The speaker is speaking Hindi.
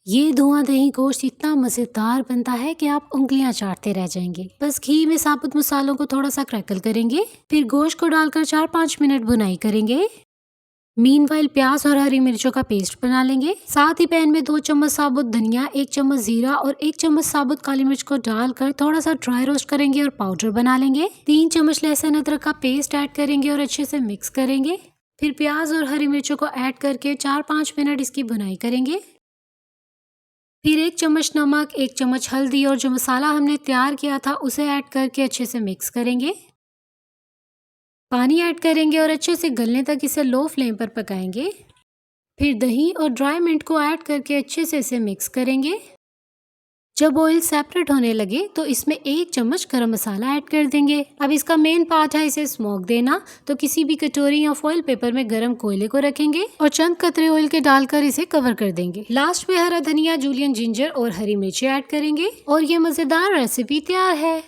ये धुआंधार गोश्त इतना मजेदार बनता है कि आप उंगलियां चाटते रह जाएंगे। बस घी में साबुत मसालों को थोड़ा सा क्रैकल करेंगे, फिर गोश्त को डालकर 4-5 मिनट भुनाई करेंगे। मीनवाइल प्याज और हरी मिर्चों का पेस्ट बना लेंगे। साथ ही पैन में 2 चम्मच साबुत धनिया, 1 चम्मच जीरा और 1 चम्मच साबुत काली मिर्च को डालकर थोड़ा सा ड्राई रोस्ट करेंगे और पाउडर बना लेंगे। 3 चम्मच लहसुन अदरक का पेस्ट ऐड करेंगे और अच्छे से मिक्स करेंगे। फिर प्याज और हरी मिर्चों को ऐड करके 4-5 मिनट इसकी भुनाई करेंगे। फिर 1 चम्मच नमक, 1 चम्मच हल्दी और जो मसाला हमने तैयार किया था उसे ऐड करके अच्छे से मिक्स करेंगे। पानी ऐड करेंगे और अच्छे से गलने तक इसे लो फ्लेम पर पकाएंगे। फिर दही और ड्राई मिंट को ऐड करके अच्छे से इसे मिक्स करेंगे। जब ऑयल सेपरेट होने लगे तो इसमें 1 चम्मच गरम मसाला ऐड कर देंगे। अब इसका मेन पार्ट है इसे स्मोक देना, तो किसी भी कटोरी या फॉइल पेपर में गरम कोयले को रखेंगे और चंद कतरे ऑयल के डालकर इसे कवर कर देंगे। लास्ट में हरा धनिया, जूलियन जिंजर और हरी मिर्ची ऐड करेंगे और ये मजेदार रेसिपी तैयार है।